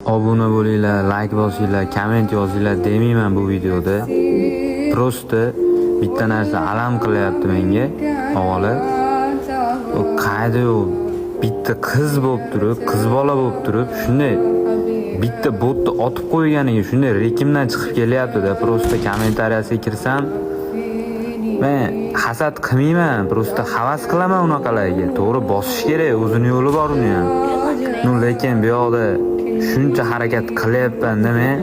Obuna bo'linglar, like bosinglar, komment yozinglar demayman bu videoda. Prosta bitta narsa alam qilyapti menga, o'g'li. U qayda bitta qiz bo'lib turib, qiz bola bo'lib turib, shunday bitta botni otib qo'yganiga shunday rekimdan chiqib kelyapti-da. Prosta kommentariyasiga kirsam, men hasad qilmayman, prosta havas qilaman unaqalarga. To'g'ri bosish kerak, o'zini yo'li bor uni ham. Lekin bu yoqda shuncha harakat qilyapman-da men.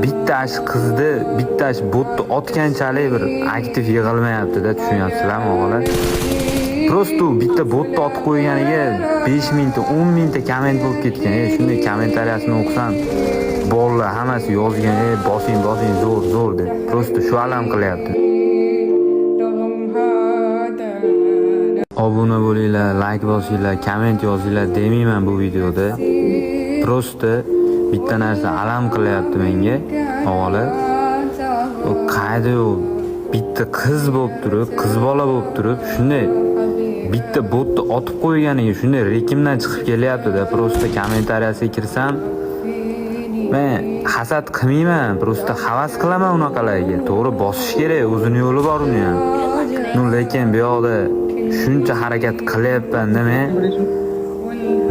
Bittash qizni, bittash botni otganchalik bir aktiv yig'ilmayapti-da, tushunyapsizlarmi o'g'lar? Prosta bitta botni otib qo'yganiga 5 mingta, 10 mingta komment bo'lib ketgan. Shunday kommentariyasini o'qisam, bolalar hammasi yozgan, bosing zo'r deb. Prosta shu alam qilyapti. Obuna bo'linglar, like bosinglar, komment yozinglar demayman bu videoda. Prosta bitta narsa alam qilyapti menga, o'g'li. U qayda bitta qiz bo'lib turib, qiz bola bo'lib turib, shunday bitta botni otib qo'yganiga shunday rekimdan chiqib kelyapti-da. Prosta kommentariyasiga kirsam, men hasad qilmayman, prosta havas qilaman unaqalarga. To'g'ri bosish kerak, o'zini yo'li bor uni ham. Lekin bu yoqda shuncha harakat qilyapman-da men.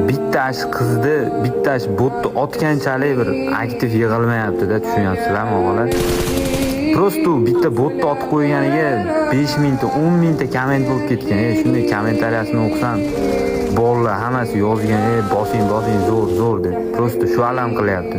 Bittash qizni, bittash botni otganchalik bir aktiv yig'ilmayapti-da, tushunyapsizlarmi o'g'lar? Prosta bitta botni otib qo'yganiga 5 mingta, 10 mingta komment bo'lib ketgan. Shunday kommentariyasini o'qisam, bolalar hammasi yozgan, bosing zo'r deb. Prosta shu alam qilyapti.